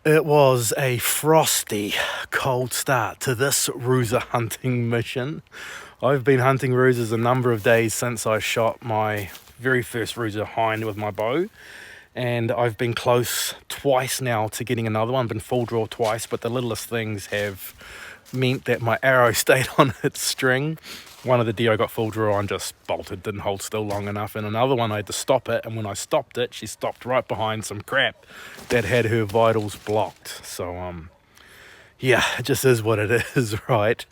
It was a frosty, cold start to this Rusa hunting mission. I've been hunting Rusas a number of days since I shot my very first Rusa hind with my bow, and I've been close twice now to getting another one. Been full draw twice, but the littlest things have meant that my arrow stayed on its string. One of the deer I got full draw on just bolted, didn't hold still long enough, and another one I had to stop it, and when I stopped it, she stopped right behind some crap that had her vitals blocked. So yeah, it just is what it is, right?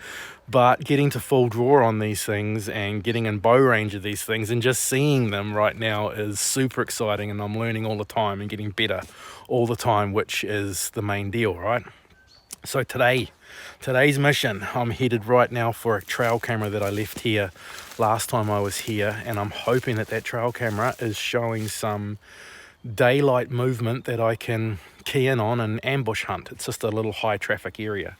But getting to full draw on these things and getting in bow range of these things and just seeing them right now is super exciting, and I'm learning all the time and getting better all the time, which is the main deal, right? So today's mission, I'm headed right now for a trail camera that I left here last time I was here, and I'm hoping that that trail camera is showing some daylight movement that I can key in on and ambush hunt. It's just a little high traffic area.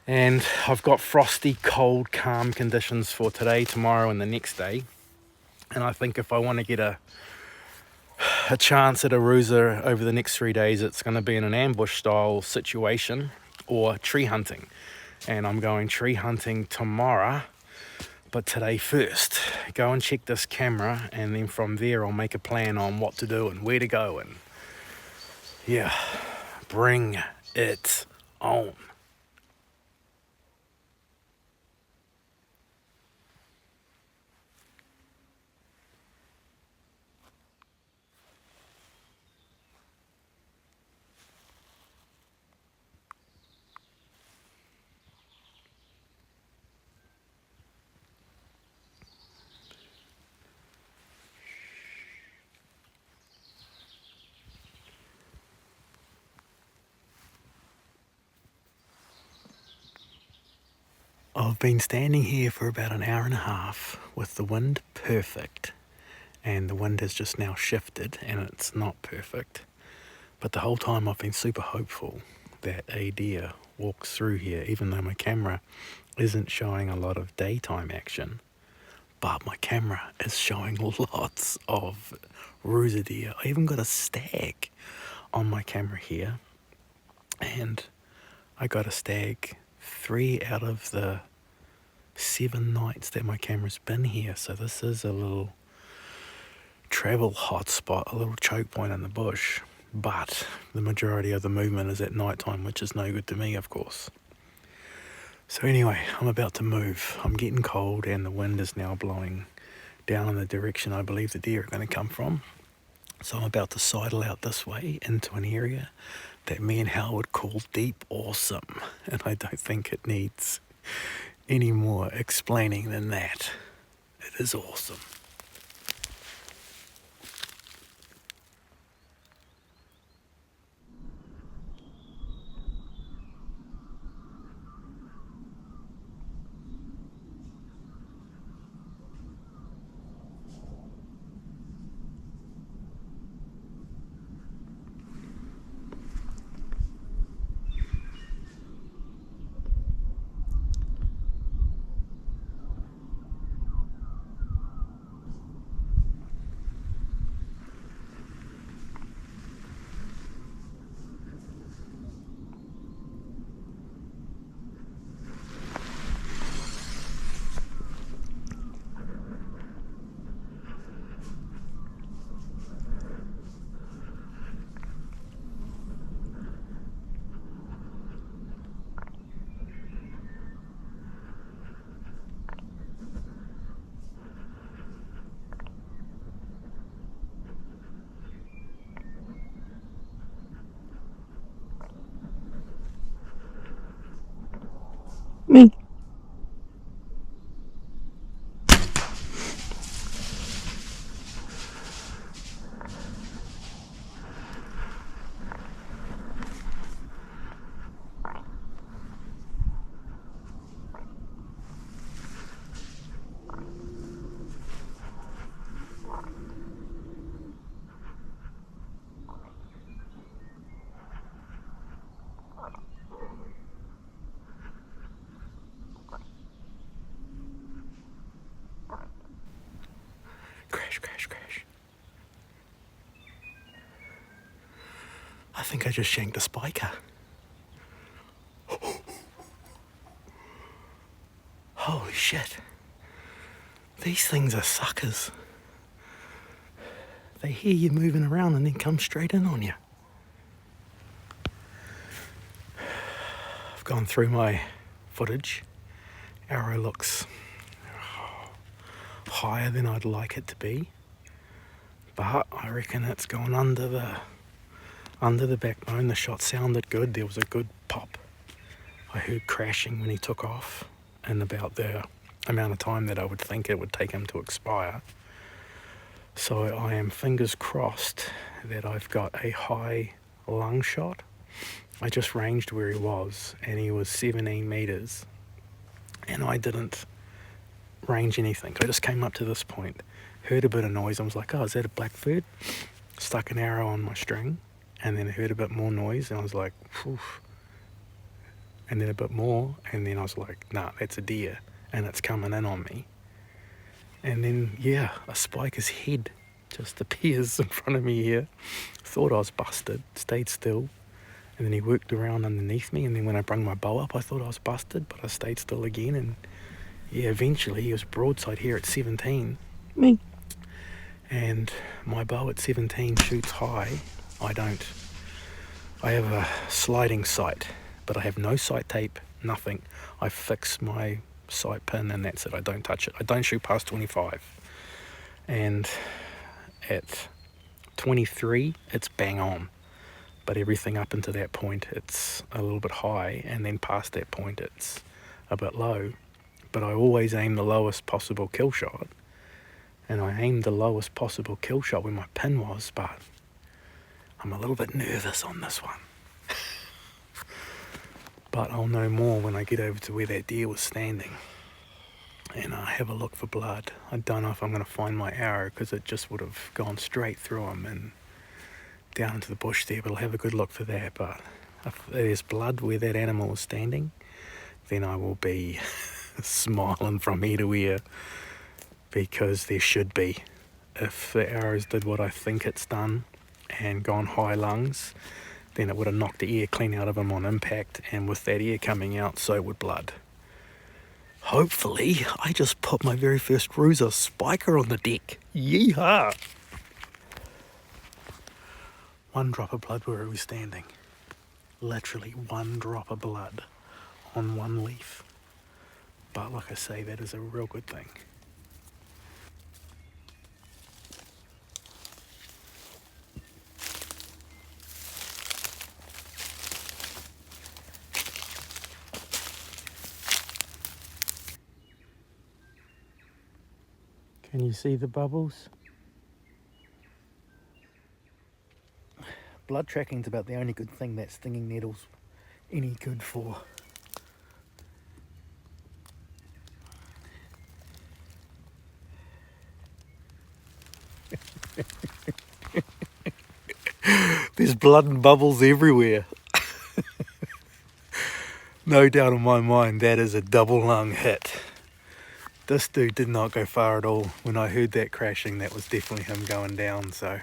And I've got frosty, cold, calm conditions for today, tomorrow, and the next day. And I think if I want to get a chance at a Rusa over the next 3 days, it's going to be in an ambush style situation or tree hunting. And I'm going tree hunting tomorrow, but today first. Go and check this camera, and then from there I'll make a plan on what to do and where to go, and yeah, bring it on. I've been standing here for about an hour and a half with the wind perfect, and the wind has just now shifted and it's not perfect. But the whole time I've been super hopeful that a deer walks through here, even though my camera isn't showing a lot of daytime action. But my camera is showing lots of Rusa deer. I even got a stag on my camera here, and I got a stag 3 out of the 7 nights that my camera's been here. So this is a little travel hotspot, a little choke point in the bush, but the majority of the movement is at night time, which is no good to me, of course. So anyway, I'm about to move. I'm getting cold, and the wind is now blowing down in the direction I believe the deer are going to come from. So I'm about to sidle out this way into an area that me and Hal would call deep awesome, and I don't think it needs any more explaining than that. It is awesome. I think I just shanked a spiker. Holy shit. These things are suckers. They hear you moving around and then come straight in on you. I've gone through my footage. Arrow looks higher than I'd like it to be, but I reckon it's gone under the backbone. The shot sounded good. There was a good pop. I heard crashing when he took off, and about the amount of time that I would think it would take him to expire. So I am fingers crossed that I've got a high lung shot. I just ranged where he was, and he was 17 meters, and I didn't range anything. I just came up to this point, heard a bit of noise. I was like, oh, is that a blackbird? Stuck an arrow on my string, and then I heard a bit more noise, and I was like, phew. And then a bit more, and then I was like, nah, that's a deer, and it's coming in on me. And then, yeah, a spiker's head just appears in front of me here. Thought I was busted, stayed still, and then he worked around underneath me, and then when I brung my bow up, I thought I was busted, but I stayed still again, and yeah, eventually he was broadside here at 17. Me. And my bow at 17 shoots high. I have a sliding sight, but I have no sight tape, nothing. I fix my sight pin and that's it. I don't touch it. I don't shoot past 25. And at 23, it's bang on. But everything up into that point, it's a little bit high, and then past that point, it's a bit low. But I always aim the lowest possible kill shot, and I aimed the lowest possible kill shot where my pin was, but I'm a little bit nervous on this one. But I'll know more when I get over to where that deer was standing, and I have a look for blood. I don't know if I'm going to find my arrow, because it just would have gone straight through him and down into the bush there, but I'll have a good look for that. But if there's blood where that animal was standing, then I will be smiling from ear to ear, because there should be. If the arrows did what I think it's done and gone high lungs, then it would have knocked the air clean out of him on impact, and with that air coming out, so would blood. Hopefully, I just put my very first Rusa spiker on the deck. Yeehaw! One drop of blood where it was standing. Literally one drop of blood on one leaf. But like I say, that is a real good thing. Can you see the bubbles? Blood tracking's about the only good thing that stinging nettle's any good for. There's blood and bubbles everywhere. No doubt in my mind that is a double lung hit. This dude did not go far at all. When I heard that crashing, that was definitely him going down, so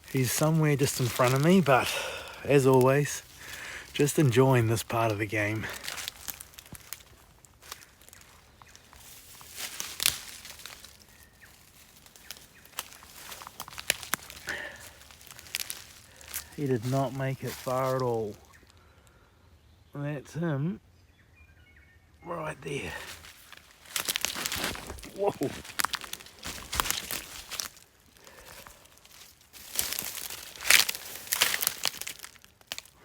he's somewhere just in front of me, but as always, just enjoying this part of the game. He did not make it far at all. That's him right there. Whoa.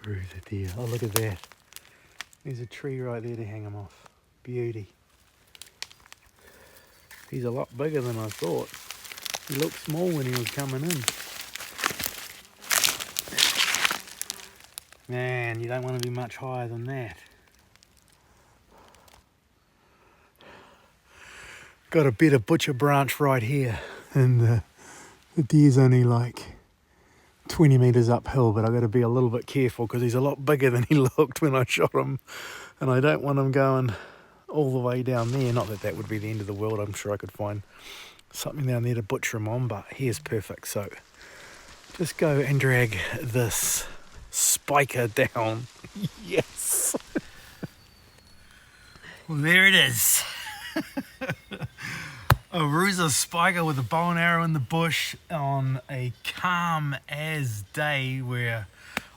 Rusa Deer. Oh, look at that. There's a tree right there to hang him off. Beauty. He's a lot bigger than I thought. He looked small when he was coming in. Man, you don't want to be much higher than that. Got a bit of butcher branch right here, and the deer's only like 20 meters uphill, but I've got to be a little bit careful because he's a lot bigger than he looked when I shot him, and I don't want him going all the way down there. Not that that would be the end of the world. I'm sure I could find something down there to butcher him on, but here's perfect. So just go and drag this spiker down. Yes. Well, there it is. A Rusa spiker with a bow and arrow in the bush on a calm as day, where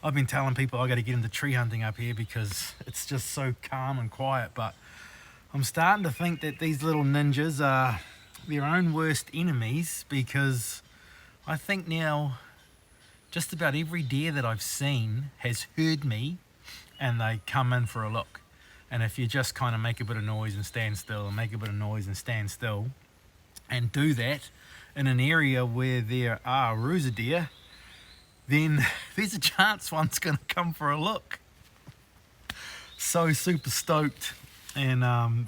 I've been telling people I got to get into tree hunting up here because it's just so calm and quiet. But I'm starting to think that these little ninjas are their own worst enemies, because I think now just about every deer that I've seen has heard me and they come in for a look. And if you just kind of make a bit of noise and stand still, and make a bit of noise and stand still, and do that in an area where there are Rusa deer, then there's a chance one's going to come for a look. So super stoked. And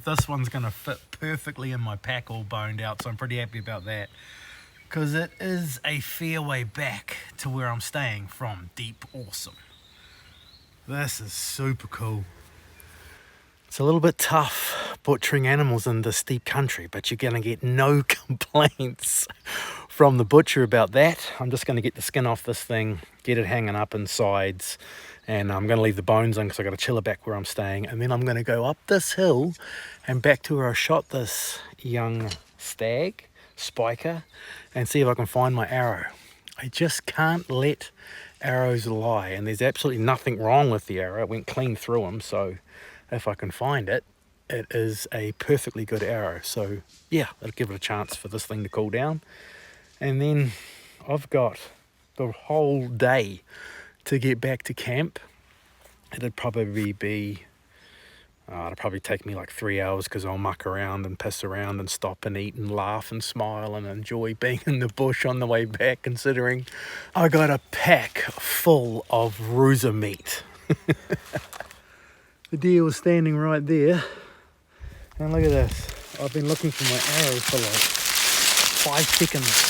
this one's going to fit perfectly in my pack, all boned out, so I'm pretty happy about that, because it is a fair way back to where I'm staying from Deep Awesome. This is super cool. It's a little bit tough butchering animals in this steep country, but you're going to get no complaints from the butcher about that. I'm just going to get the skin off this thing, get it hanging up in sides, and I'm going to leave the bones in because I've got to chill it back where I'm staying. And then I'm going to go up this hill and back to where I shot this young stag, spiker, and see if I can find my arrow. I just can't let arrows lie, and there's absolutely nothing wrong with the arrow. It went clean through them, so if I can find it, it is a perfectly good arrow. So yeah, I'll give it a chance for this thing to cool down. And then I've got the whole day to get back to camp. It'd probably take me like 3 hours, because I'll muck around and piss around and stop and eat and laugh and smile and enjoy being in the bush on the way back, considering I got a pack full of Rusa meat. The deer was standing right there, and look at this. I've been looking for my arrow for like 5 seconds.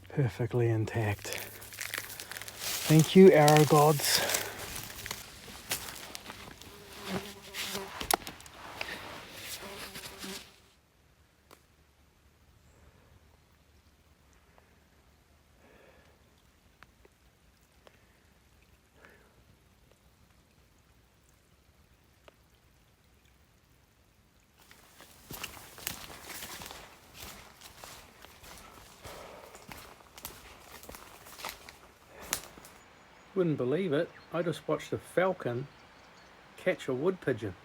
Perfectly intact. Thank you, arrow gods. Wouldn't believe it, I just watched a falcon catch a wood pigeon.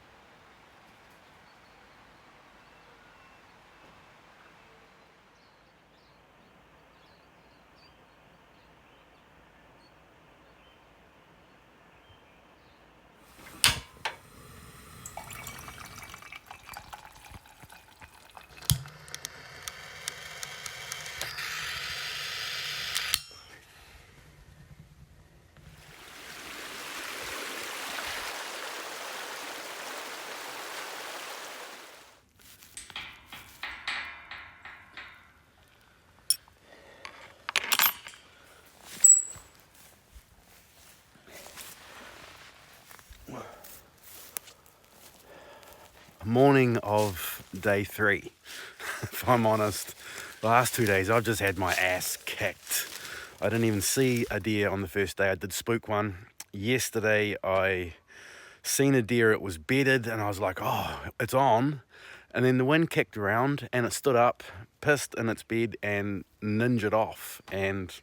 Morning of day 3. If I'm honest, the last 2 days I've just had my ass kicked. I didn't even see a deer on the first day. I did spook one. Yesterday I seen a deer, it was bedded, and I was like, oh, it's on. And then the wind kicked around and it stood up, pissed in its bed and ninjaed off. And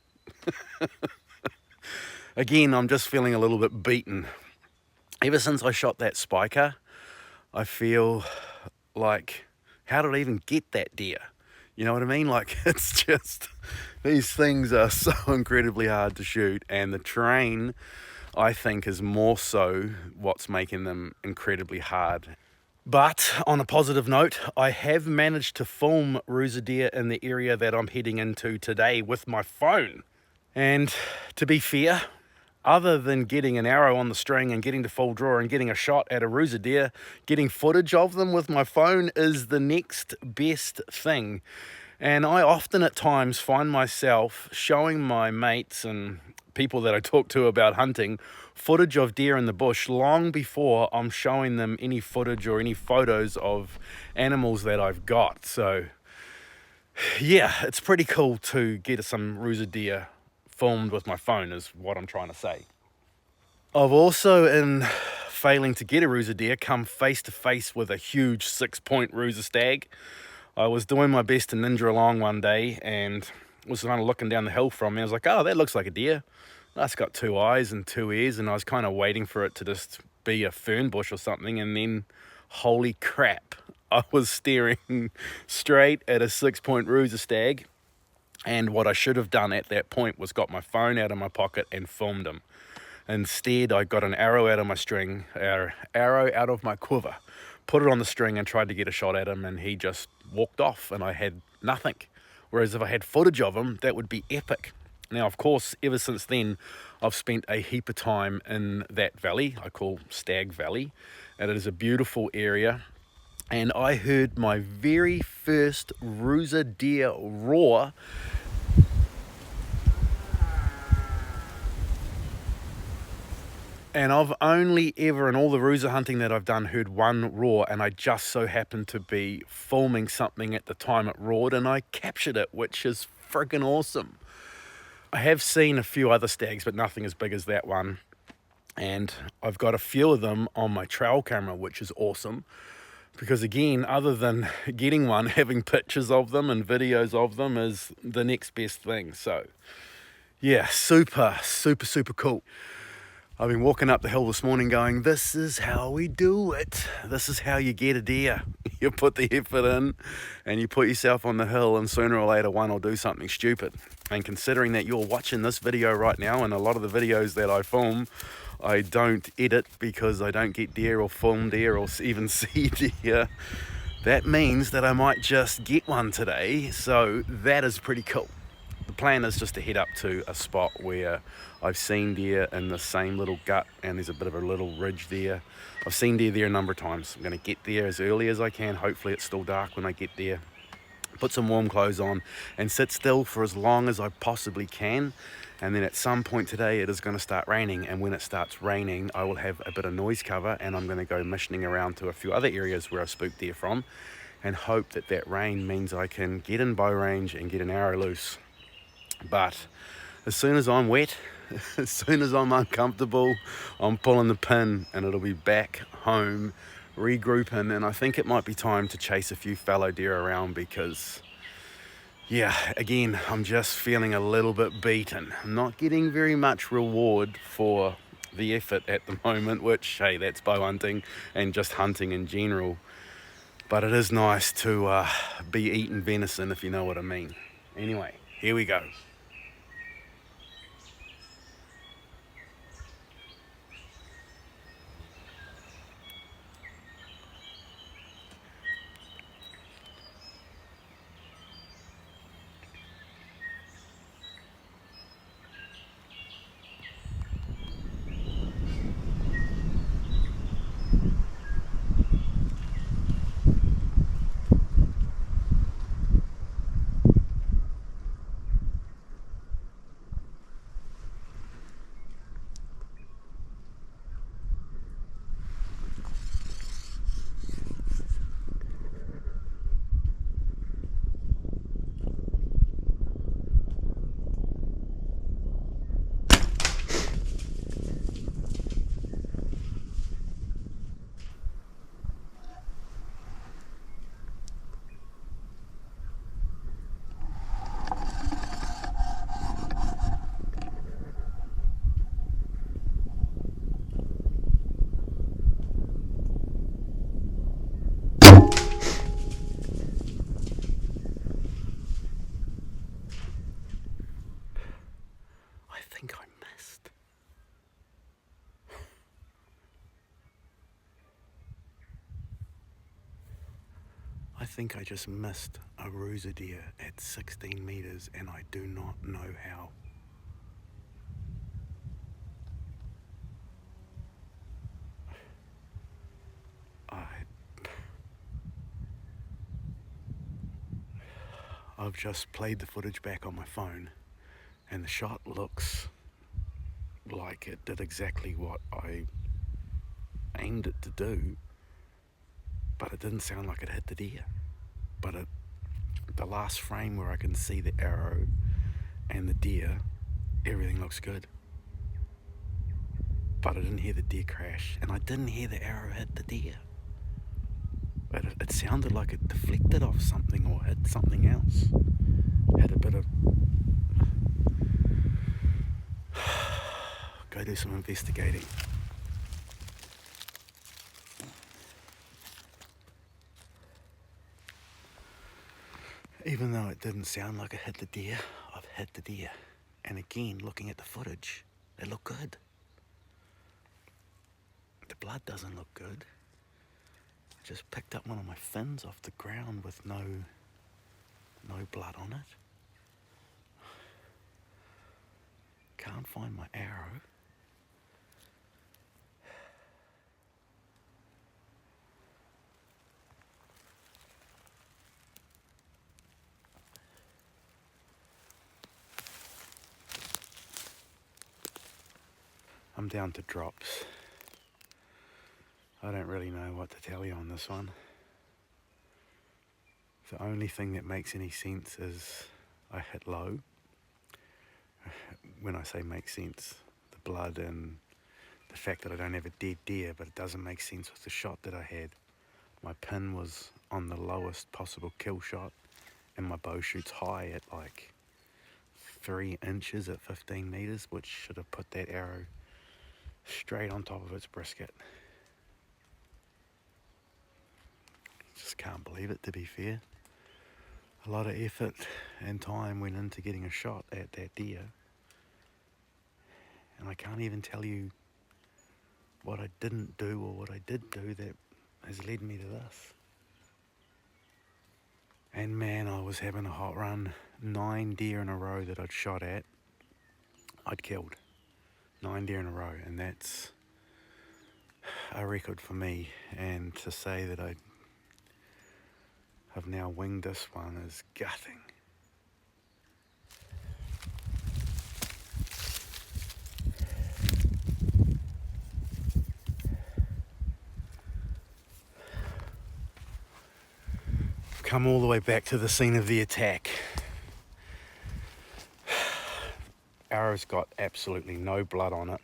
again, I'm just feeling a little bit beaten. Ever since I shot that spiker, I feel like, how did I even get that deer? You know what I mean? Like, it's just, these things are so incredibly hard to shoot, and the terrain, I think, is more so what's making them incredibly hard. But on a positive note, I have managed to film Rusa deer in the area that I'm heading into today with my phone. And to be fair, other than getting an arrow on the string and getting to full draw and getting a shot at a Rusa deer, getting footage of them with my phone is the next best thing. And I often at times find myself showing my mates and people that I talk to about hunting footage of deer in the bush long before I'm showing them any footage or any photos of animals that I've got. So yeah, it's pretty cool to get some Rusa deer filmed with my phone is what I'm trying to say. I've also, in failing to get a Rusa deer, come face to face with a huge 6-point Rusa Stag. I was doing my best to ninja along one day and was kind of looking down the hill from me. I was like, oh, that looks like a deer. That's got 2 eyes and 2 ears, and I was kind of waiting for it to just be a fern bush or something, and then holy crap, I was staring straight at a 6-point Rusa Stag, and what I should have done at that point was got my phone out of my pocket and filmed him. Instead, I got an arrow out of my string, arrow out of my quiver, put it on the string and tried to get a shot at him, and he just walked off and I had nothing. Whereas if I had footage of him, that would be epic. Now, of course, ever since then, I've spent a heap of time in that valley I call Stag Valley, and it is a beautiful area. And I heard my very first Rusa deer roar. And I've only ever, in all the Rusa hunting that I've done, heard one roar, and I just so happened to be filming something at the time it roared, and I captured it, which is friggin' awesome. I have seen a few other stags, but nothing as big as that one. And I've got a few of them on my trail camera, which is awesome. Because again, other than getting one, having pictures of them and videos of them is the next best thing. So yeah, super, super, super cool. I've been walking up the hill this morning going, this is how we do it. This is how you get a deer. You put the effort in and you put yourself on the hill, and sooner or later one will do something stupid. And considering that you're watching this video right now, and a lot of the videos that I film, I don't edit because I don't get deer or film deer or even see deer. That means that I might just get one today. So that is pretty cool. The plan is just to head up to a spot where I've seen deer in the same little gut, and there's a bit of a little ridge there. I've seen deer there a number of times. I'm going to get there as early as I can. Hopefully it's still dark when I get there. Put some warm clothes on and sit still for as long as I possibly can. And then at some point today it is going to start raining, and when it starts raining I will have a bit of noise cover, and I'm going to go missioning around to a few other areas where I spooked deer from, and hope that that rain means I can get in bow range and get an arrow loose. But as soon as I'm wet, as soon as I'm uncomfortable, I'm pulling the pin and it'll be back home, regrouping, and I think it might be time to chase a few fallow deer around because, yeah, again, I'm just feeling a little bit beaten. I'm not getting very much reward for the effort at the moment, which, hey, that's bow hunting and just hunting in general. But it is nice to be eating venison, if you know what I mean. Anyway, here we go. I think I missed. I think I just missed a Rusa deer at 16 meters, and I do not know how. I've just played the footage back on my phone, and the shot looks like it did exactly what I aimed it to do, but it didn't sound like it hit the deer. But the last frame where I can see the arrow and the deer, everything looks good. But I didn't hear the deer crash, and I didn't hear the arrow hit the deer. But it sounded like it deflected off something or hit something else. Had a bit of... Go do some investigating. Even though it didn't sound like it hit the deer, I've hit the deer. And again, looking at the footage, they look good. The blood doesn't look good. I just picked up one of my fins off the ground with no blood on it. Can't find my arrow. I'm down to drops. I don't really know what to tell you on this one. The only thing that makes any sense is I hit low. When I say make sense, the blood and the fact that I don't have a dead deer, but it doesn't make sense with the shot that I had. My pin was on the lowest possible kill shot, and my bow shoots high at like 3 inches at 15 meters, which should have put that arrow straight on top of its brisket. Just can't believe it, to be fair. A lot of effort and time went into getting a shot at that deer, and I can't even tell you what I didn't do or what I did do that has led me to this. And man, I was having a hot run. 9 deer in a row that I'd shot at, I'd killed. 9 deer in a row, and that's a record for me. And to say that I've now winged this one is gutting. Come all the way back to the scene of the attack. Arrow's got absolutely no blood on it,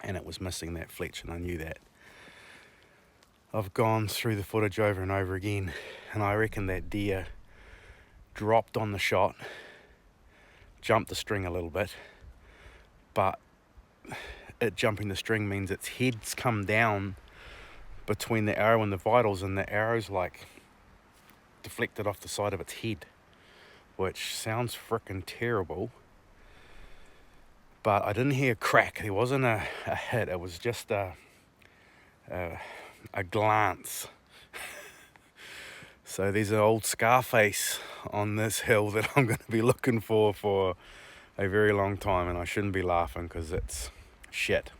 and it was missing that fletch, and I knew that. I've gone through the footage over and over again, and I reckon that deer dropped on the shot, jumped the string a little bit, but it jumping the string means its head's come down between the arrow and the vitals, and the arrow's like deflected off the side of its head, which sounds frickin' terrible. But I didn't hear a crack. There wasn't a hit. It was just a glance. So there's an old Scarface on this hill that I'm going to be looking for a very long time, and I shouldn't be laughing because it's shit.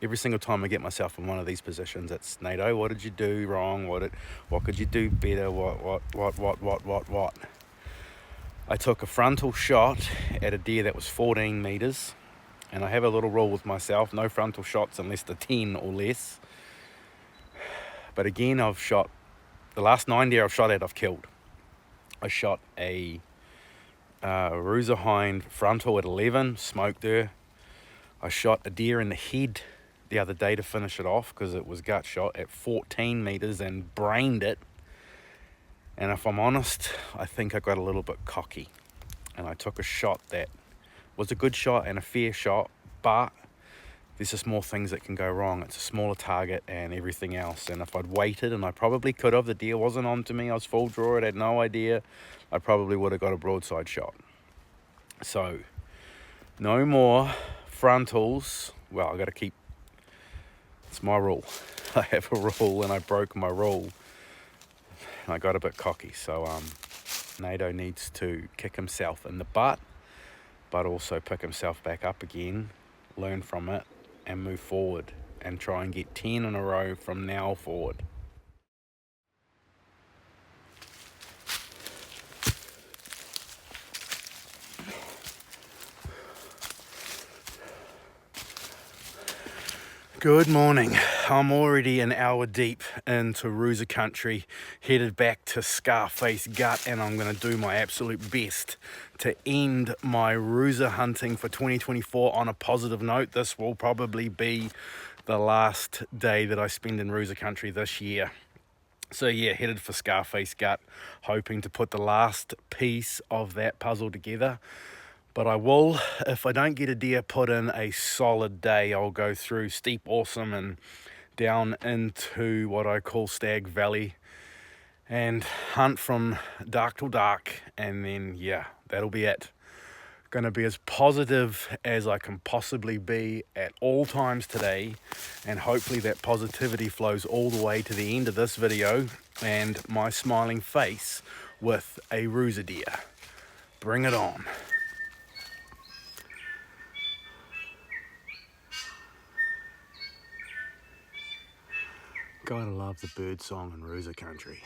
Every single time I get myself in one of these positions, it's Nato, what did you do wrong? What could you do better? What? I took a frontal shot at a deer that was 14 meters, and I have a little rule with myself: no frontal shots unless they're 10 or less. But again, I've shot the last 9 deer I've shot at, I've killed. I shot a Rusa hind frontal at 11, smoked her. I shot a deer in the head the other day to finish it off because it was gut shot at 14 meters and brained it. And if I'm honest, I think I got a little bit cocky, and I took a shot that was a good shot and a fair shot, but there's just more things that can go wrong. It's a smaller target and everything else, and if I'd waited, and I probably could have, the deer wasn't on to me, I was full draw, I had no idea, I probably would have got a broadside shot. So no more frontals. Well, I got to keep, it's my rule. I have a rule, and I broke my rule. I got a bit cocky, so Nato needs to kick himself in the butt, but also pick himself back up again, learn from it, and move forward, and try and get 10 in a row from now forward. Good morning. I'm already an hour deep into Rusa country, headed back to Scarface Gut, and I'm going to do my absolute best to end my Rusa hunting for 2024 on a positive note. This will probably be the last day that I spend in Rusa country this year. So yeah, headed for Scarface Gut, hoping to put the last piece of that puzzle together. But I will, if I don't get a deer, put in a solid day. I'll go through Steep Awesome and down into what I call Stag Valley and hunt from dark till dark, and then yeah, that'll be it. Gonna be as positive as I can possibly be at all times today, and hopefully that positivity flows all the way to the end of this video and my smiling face with a Rusa deer. Bring it on. Gotta love the bird song in Rusa country.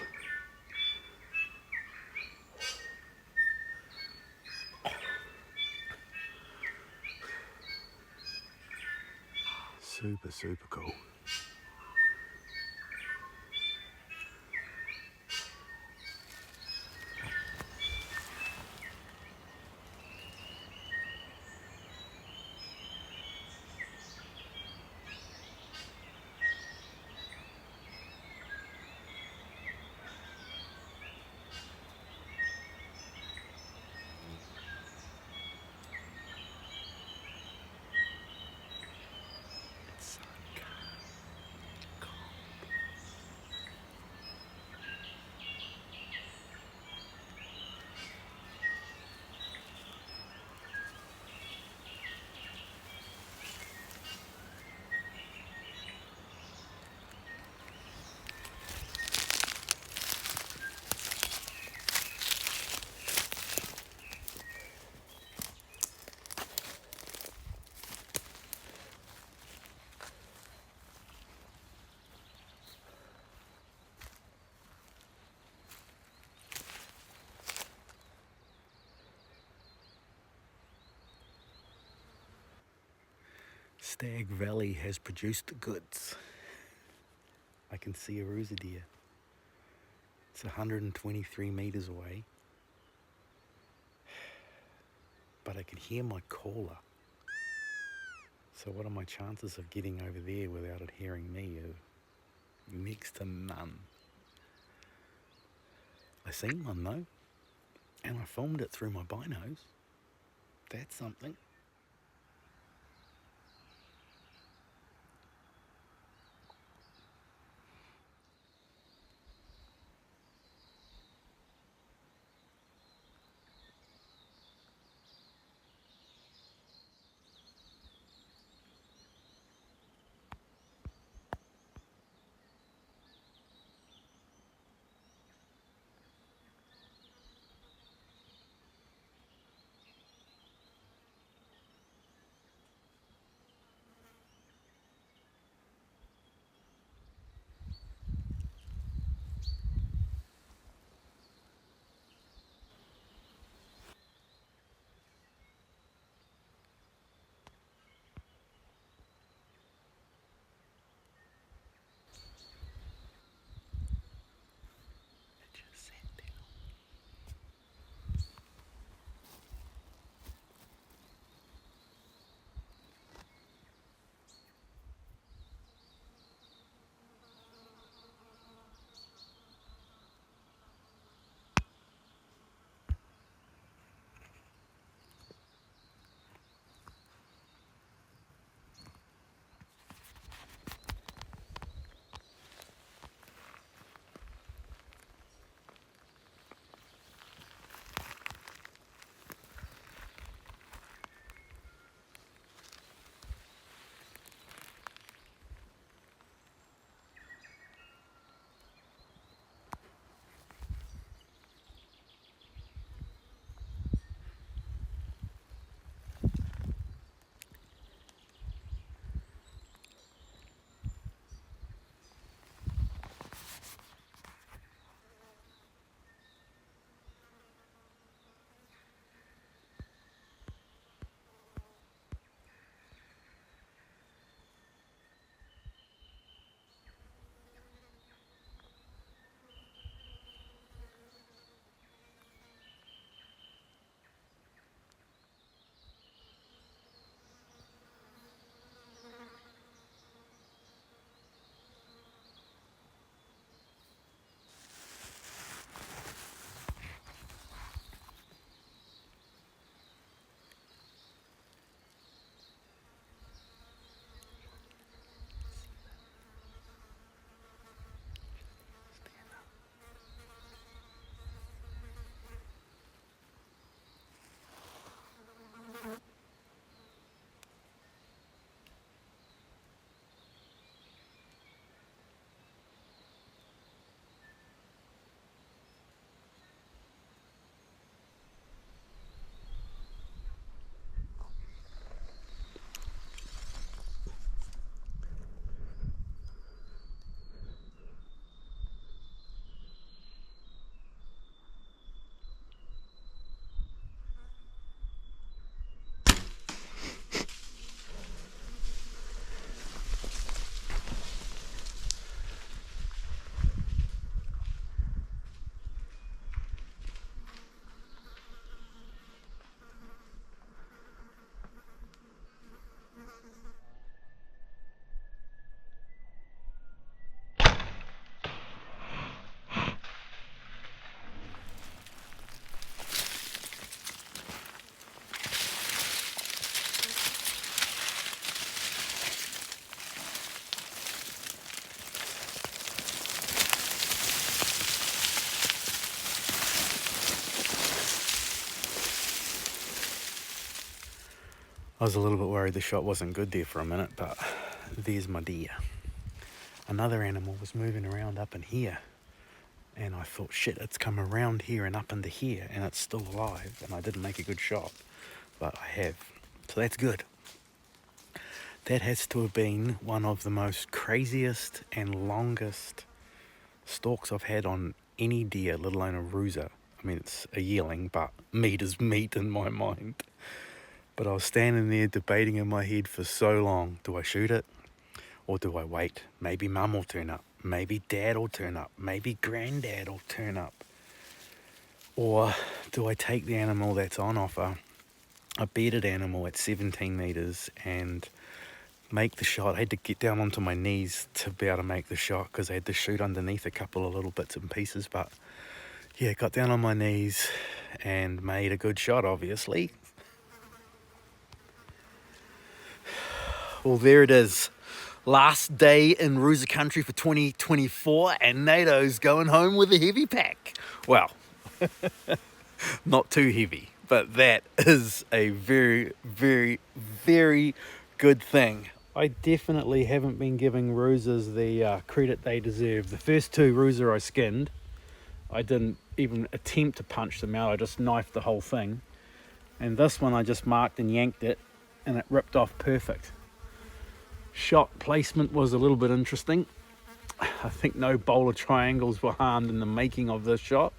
Super cool. Stag Valley has produced the goods. I can see a Rusa deer. It's 123 meters away, but I can hear my caller. So what are my chances of getting over there without it hearing me? Next to none. I seen one though, and I filmed it through my binos. That's something. I was a little bit worried the shot wasn't good there for a minute, but there's my deer. Another animal was moving around up in here, and I thought, shit, it's come around here and up into here, and it's still alive, and I didn't make a good shot, but I have. So that's good. That has to have been one of the most craziest and longest stalks I've had on any deer, let alone a Rusa. I mean, it's a yearling, but meat is meat in my mind. But I was standing there debating in my head for so long. Do I shoot it? Or do I wait? Maybe mum will turn up. Maybe dad will turn up. Maybe granddad will turn up. Or do I take the animal that's on offer, a bearded animal at 17 meters, and make the shot? I had to get down onto my knees to be able to make the shot because I had to shoot underneath a couple of little bits and pieces. But yeah, got down on my knees and made a good shot, obviously. Well, there it is. Last day in Rusa country for 2024, and Nato's going home with a heavy pack. Well, not too heavy, but that is a very, very, very good thing. I definitely haven't been giving Rusas the credit they deserve. The first two Rusa I skinned, I didn't even attempt to punch them out. I just knifed the whole thing. And this one I just marked and yanked it, and it ripped off perfect. Shot placement was a little bit interesting. I think no bowler triangles were harmed in the making of this shot.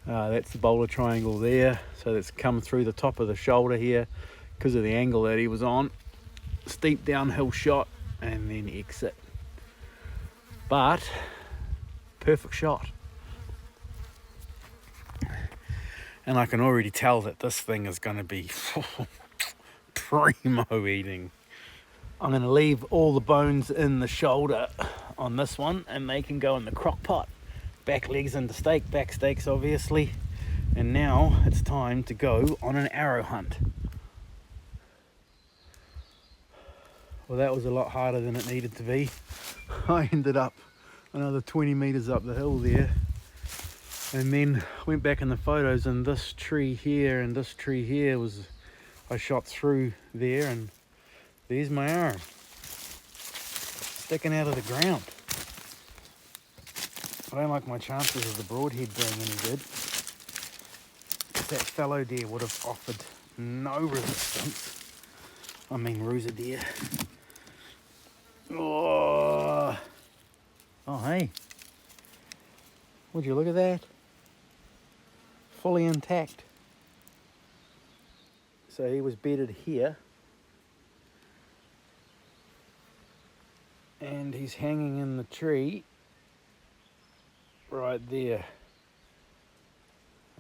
That's the bowler triangle there, so that's come through the top of the shoulder here because of the angle that he was on. Steep downhill shot and then exit, but perfect shot. And I can already tell that this thing is going to be primo eating. I'm going to leave all the bones in the shoulder on this one, and they can go in the crock pot. Back legs into steak, back steaks obviously. And now it's time to go on an arrow hunt. Well, that was a lot harder than it needed to be. I ended up another 20 meters up the hill there, and then went back in the photos, and this tree here and this tree here was, I shot through there, and there's my arrow sticking out of the ground. I don't like my chances of the broadhead being any good. That fallow deer would have offered no resistance. I mean Rusa deer. Oh hey, would you look at that? Fully intact. So he was bedded here, and he's hanging in the tree right there.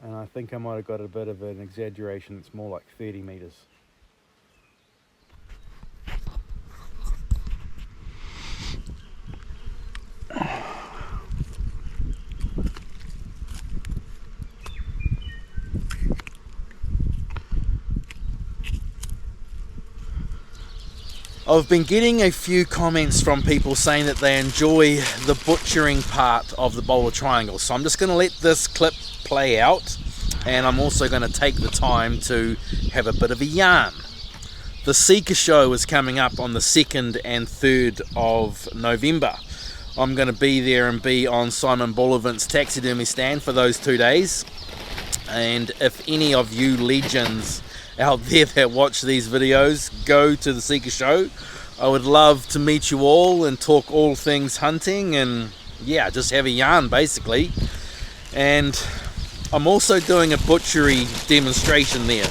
And I think I might have got a bit of an exaggeration. It's more like 30 meters. I've been getting a few comments from people saying that they enjoy the butchering part of the bowler triangle. So I'm just going to let this clip play out, and I'm also going to take the time to have a bit of a yarn. The Seeker show is coming up on the 2nd and 3rd of November. I'm going to be there and be on Simon Bullivant's taxidermy stand for those 2 days. And if any of you legends out there that watch these videos go to the Seeker show, I would love to meet you all and talk all things hunting, and yeah, just have a yarn basically. And I'm also doing a butchery demonstration there,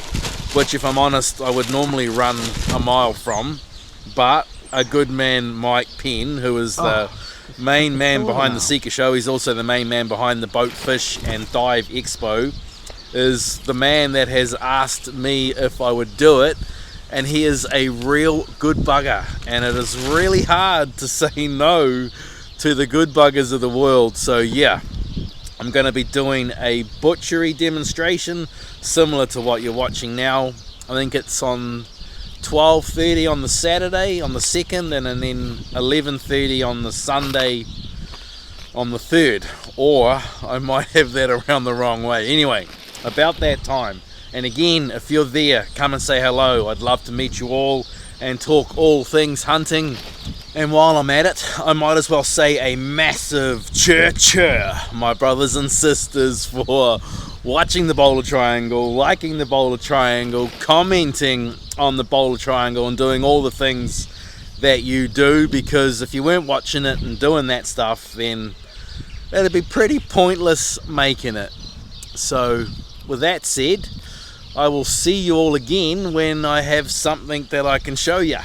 which if I'm honest I would normally run a mile from, but a good man, Mike Penn, who is the main man behind the Seeker show, he's also the main man behind the Boat Fish and Dive Expo, is the man that has asked me if I would do it, and he is a real good bugger, and it is really hard to say no to the good buggers of the world. So yeah, I'm going to be doing a butchery demonstration similar to what you're watching now. I think it's on 12:30 on the Saturday on the 2nd, and then 11:30 on the Sunday on the 3rd, or I might have that around the wrong way. Anyway, about that time, And again, if you're there, come and say hello. I'd love to meet you all and talk all things hunting. And while I'm at it, I might as well say a massive chur, my brothers and sisters, for watching the Boulder Triangle, liking the Boulder Triangle, commenting on the Boulder Triangle, and doing all the things that you do, because if you weren't watching it and doing that stuff, then it'd be pretty pointless making it. So with that said, I will see you all again when I have something that I can show you.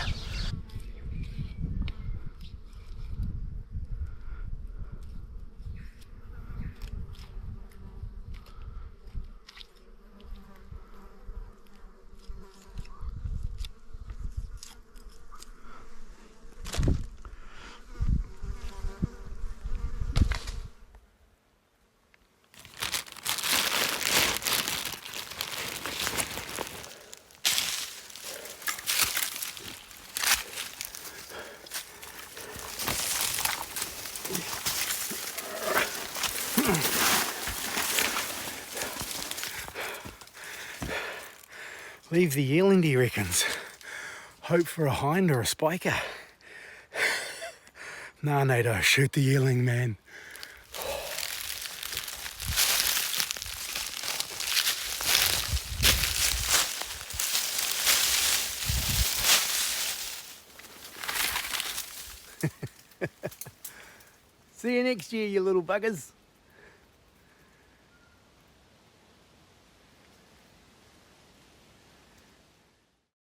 Leave the yearling, do you reckons? Hope for a hind or a spiker. Nah, Nato, shoot the yearling, man. See you next year, you little buggers.